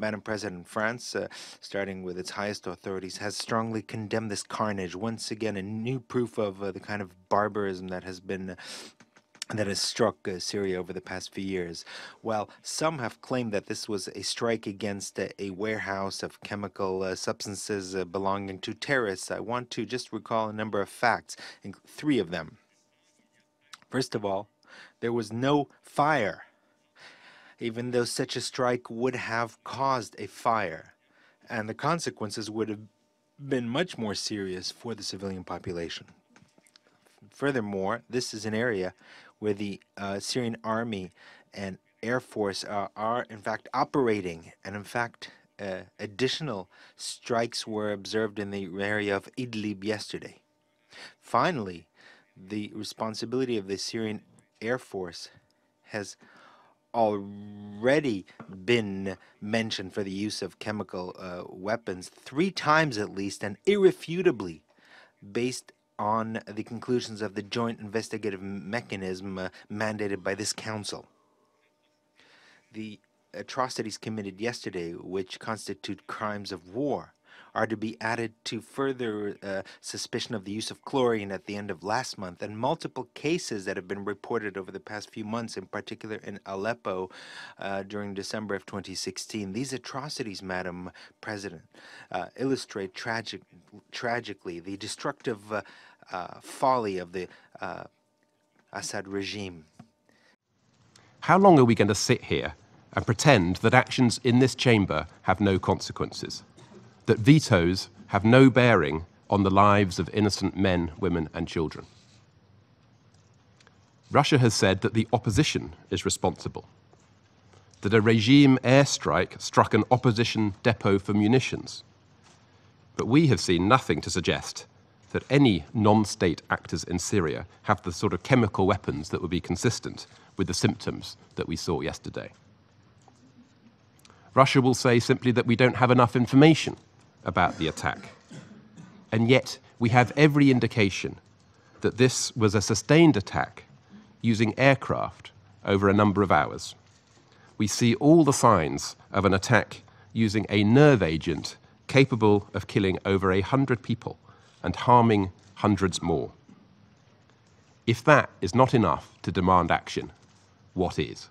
Madam President, France, starting with its highest authorities, has strongly condemned this carnage. Once again, a new proof of the kind of barbarism that has struck Syria over the past few years. While some have claimed that this was a strike against a warehouse of chemical substances belonging to terrorists, I want to just recall a number of facts, three of them. First of all, there was no fire, even though such a strike would have caused a fire, and the consequences would have been much more serious for the civilian population. Furthermore, this is an area where the Syrian army and air force are in fact operating, and in fact additional strikes were observed in the area of Idlib yesterday. Finally, the responsibility of the Syrian Air Force has already been mentioned for the use of chemical weapons 3 times at least, and irrefutably based on the conclusions of the joint investigative mechanism mandated by this council. The atrocities committed yesterday, which constitute crimes of war, are to be added to further suspicion of the use of chlorine at the end of last month, and multiple cases that have been reported over the past few months, in particular in Aleppo during December of 2016. These atrocities, Madam President, illustrate tragically the destructive folly of the Assad regime. How long are we going to sit here and pretend that actions in this chamber have no consequences? That vetoes have no bearing on the lives of innocent men, women, and children? Russia has said that the opposition is responsible, that a regime airstrike struck an opposition depot for munitions. But we have seen nothing to suggest that any non-state actors in Syria have the sort of chemical weapons that would be consistent with the symptoms that we saw yesterday. Russia will say simply that we don't have enough information about the attack. And yet we have every indication that this was a sustained attack using aircraft over a number of hours. We see all the signs of an attack using a nerve agent capable of killing over 100 people and harming hundreds more. If that is not enough to demand action, what is?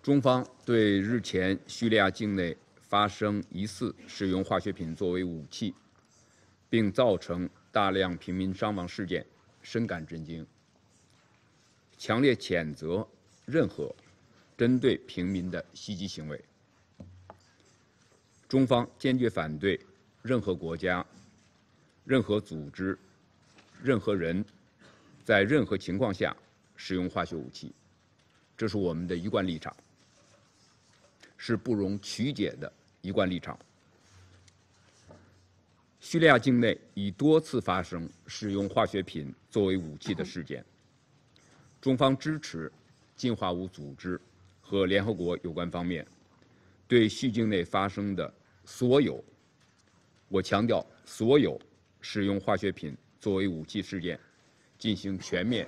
中方对日前叙利亚境内发生疑似使用化学品作为武器，并造成大量平民伤亡事件深感震惊，强烈谴责任何针对平民的袭击行为。中方坚决反对任何国家、任何组织、任何人在任何情况下使用化学武器，这是我们的一贯立场，是不容曲解的一贯立场。叙利亚境内已多次发生使用化学品作为武器的事件，中方支持禁化武组织和联合国有关方面对叙境内发生的所有，我强调所有使用化学品作为武器事件进行全面、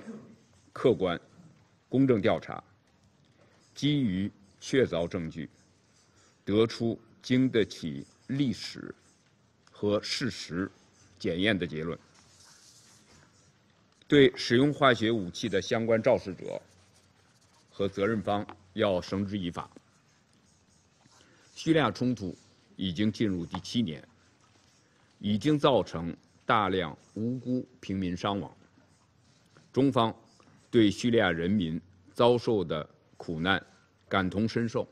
客观、公正调查，基于确凿证据，得出经得起历史和事实检验的结论。对使用化学武器的相关肇事者和责任方要绳之以法。叙利亚冲突已经进入第7年，已经造成大量无辜平民伤亡。中方对叙利亚人民遭受的苦难感同身受，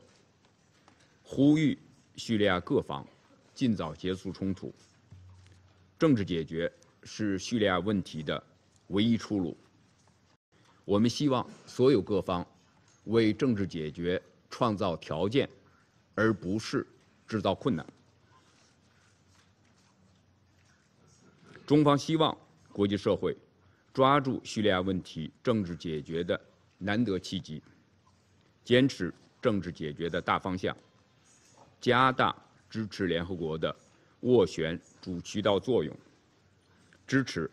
呼吁叙利亚各方尽早结束冲突。政治解决是叙利亚问题的唯一出路。我们希望所有各方为政治解决创造条件，而不是制造困难。中方希望国际社会抓住叙利亚问题政治解决的难得契机，坚持政治解决的大方向，加大支持联合国的斡旋主渠道作用，支持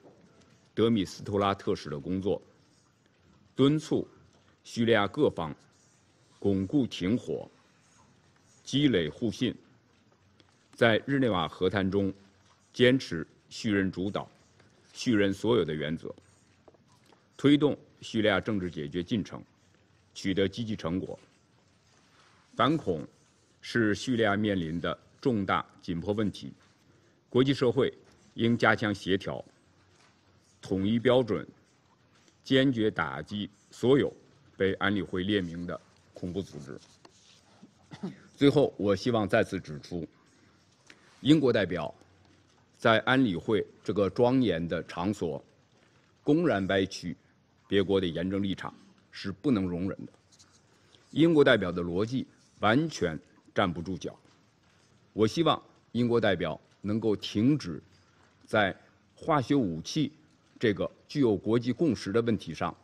德米斯托拉特使的工作，敦促叙利亚各方巩固停火，积累互信，在日内瓦和谈中坚持叙任主导、叙任所有的原则，推动叙利亚政治解决进程取得积极成果。反恐是叙利亚面临的重大紧迫问题，国际社会应加强协调、统一标准，坚决打击所有被安理会列明的恐怖组织。最后，我希望再次指出，英国代表在安理会这个庄严的场所公然歪曲别国的严正立场是不能容忍的。英国代表的逻辑完全站不住脚。我希望英国代表能够停止在化学武器这个具有国际共识的问题上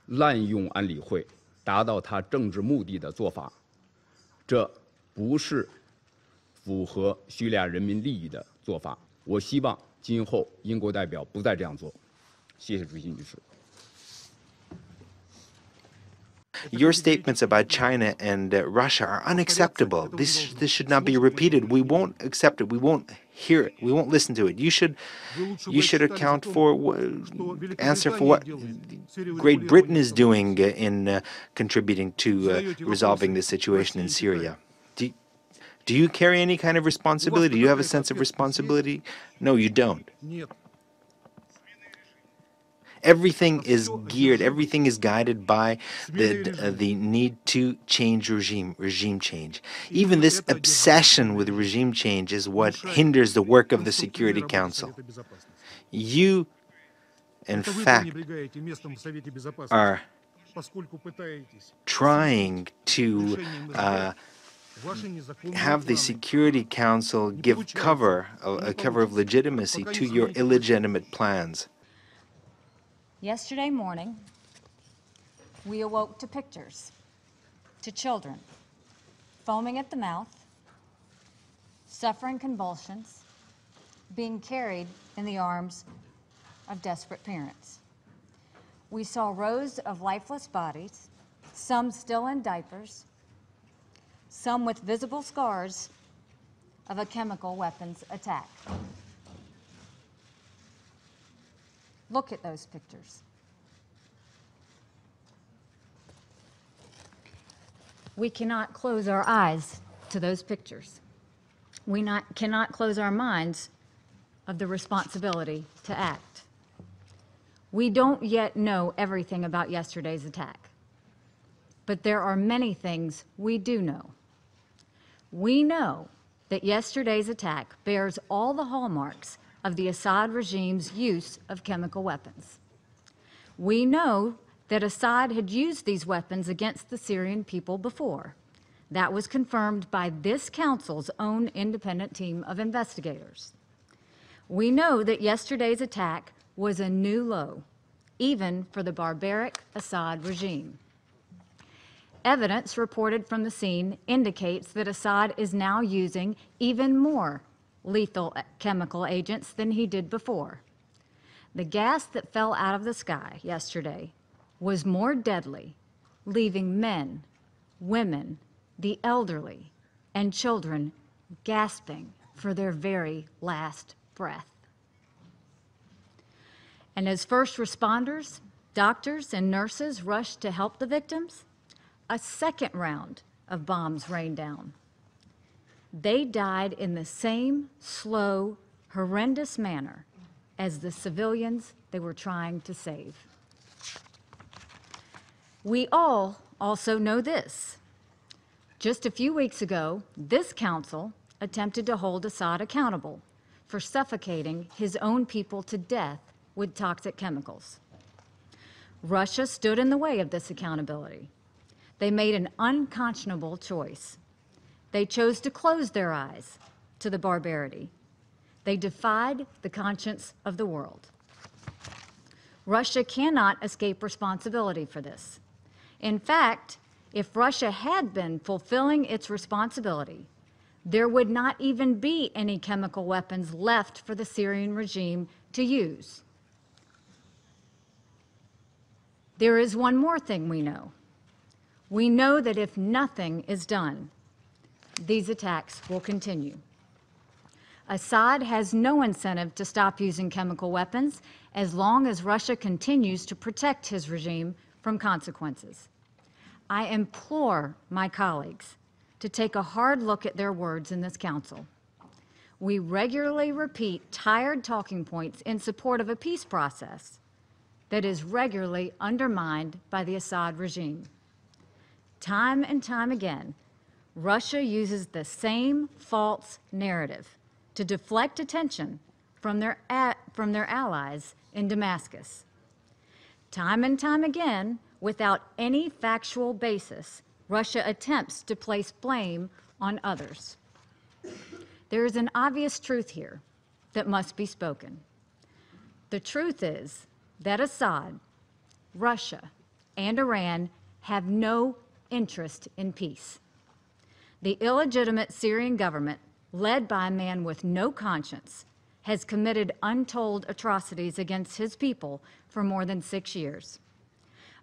滥用安理会，达到他政治目的的做法，这不是符合叙利亚人民利益的做法。我希望今后英国代表不再这样做。谢谢主席女士。Your statements about China and Russia are unacceptable. This should not be repeated. We won't accept it. We won't hear it. We won't listen to it. You should account for answer for what Great Britain is doing in contributing to resolving the situation in Syria. Do you carry any kind of responsibility? Do you have a sense of responsibility? No, you don't. Everything is geared, everything is guided by the need to change regime change. Even this obsession with regime change is what hinders the work of the Security Council. You, in fact, are trying to have the Security Council give a cover of legitimacy to your illegitimate plans. Yesterday morning, we awoke to pictures, to children foaming at the mouth, suffering convulsions, being carried in the arms of desperate parents. We saw rows of lifeless bodies, some still in diapers, some with visible scars of a chemical weapons attack. Look at those pictures. We cannot close our eyes to those pictures. We cannot close our minds of the responsibility to act. We don't yet know everything about yesterday's attack, but there are many things we do know. We know that yesterday's attack bears all the hallmarks of the Assad regime's use of chemical weapons. We know that Assad had used these weapons against the Syrian people before. That was confirmed by this council's own independent team of investigators. We know that yesterday's attack was a new low, even for the barbaric Assad regime. Evidence reported from the scene indicates that Assad is now using even more lethal chemical agents than he did before. The gas that fell out of the sky yesterday was more deadly, leaving men, women, the elderly, and children gasping for their very last breath. And as first responders, doctors, and nurses rushed to help the victims, a second round of bombs rained down. They died in the same slow, horrendous manner as the civilians they were trying to save. We all also know this. Just a few weeks ago, this council attempted to hold Assad accountable for suffocating his own people to death with toxic chemicals. Russia stood in the way of this accountability. They made an unconscionable choice. They chose to close their eyes to the barbarity. They defied the conscience of the world. Russia cannot escape responsibility for this. In fact, if Russia had been fulfilling its responsibility, there would not even be any chemical weapons left for the Syrian regime to use. There is one more thing we know. We know that if nothing is done, these attacks will continue. Assad has no incentive to stop using chemical weapons as long as Russia continues to protect his regime from consequences. I implore my colleagues to take a hard look at their words in this council. We regularly repeat tired talking points in support of a peace process that is regularly undermined by the Assad regime. Time and time again, Russia uses the same false narrative to deflect attention from their allies in Damascus. Time and time again, without any factual basis, Russia attempts to place blame on others. There is an obvious truth here that must be spoken. The truth is that Assad, Russia, and Iran have no interest in peace. The illegitimate Syrian government, led by a man with no conscience, has committed untold atrocities against his people for more than 6 years.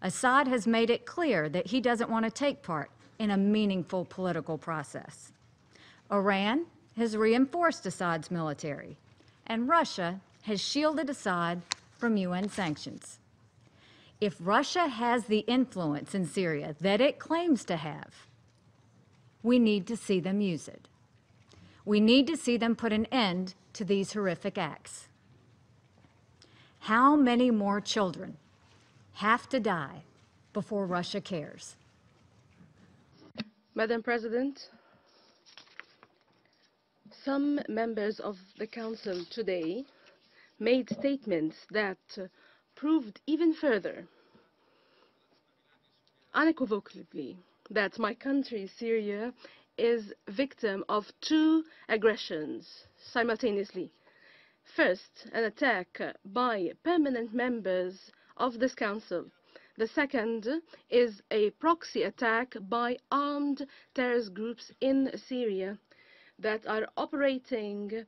Assad has made it clear that he doesn't want to take part in a meaningful political process. Iran has reinforced Assad's military, and Russia has shielded Assad from UN sanctions. If Russia has the influence in Syria that it claims to have, we need to see them use it. We need to see them put an end to these horrific acts. How many more children have to die before Russia cares? Madam President, some members of the Council today made statements that proved even further, unequivocally, that my country, Syria, is victim of two aggressions simultaneously. First, an attack by permanent members of this Council. The second is a proxy attack by armed terrorist groups in Syria that are operating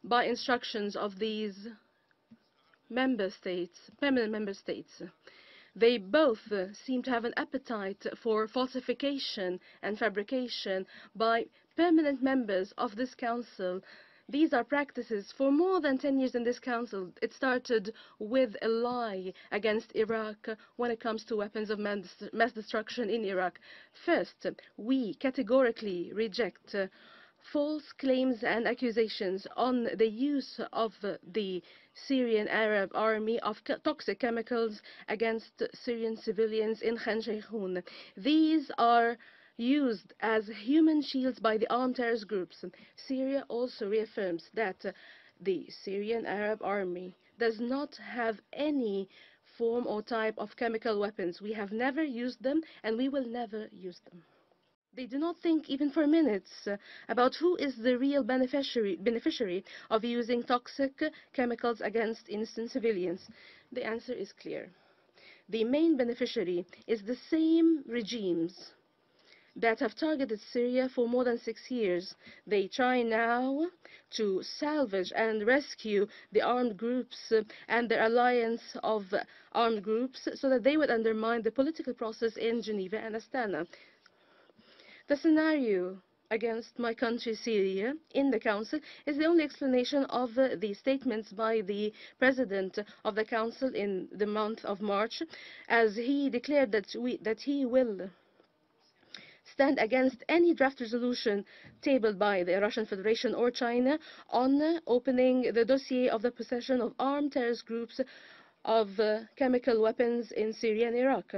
by instructions of these member states, permanent member states. They both seem to have an appetite for falsification and fabrication by permanent members of this Council. These are practices for more than 10 years in this Council. It started with a lie against Iraq when it comes to weapons of mass destruction in Iraq. First, we categorically reject false claims and accusations on the use of the Syrian Arab army of toxic chemicals against Syrian civilians in Khan Sheikhoun. These are used as human shields by the armed terrorist groups. Syria also reaffirms that the Syrian Arab army does not have any form or type of chemical weapons. We have never used them, and we will never use them. They do not think even for minutes about who is the real beneficiary of using toxic chemicals against innocent civilians. The answer is clear. The main beneficiary is the same regimes that have targeted Syria for more than 6 years. They try now to salvage and rescue the armed groups and their alliance of armed groups so that they would undermine the political process in Geneva and Astana. The scenario against my country, Syria, in the Council is the only explanation of the statements by the President of the Council in the month of March, as he declared that he will stand against any draft resolution tabled by the Russian Federation or China on opening the dossier of the possession of armed terrorist groups of chemical weapons in Syria and Iraq.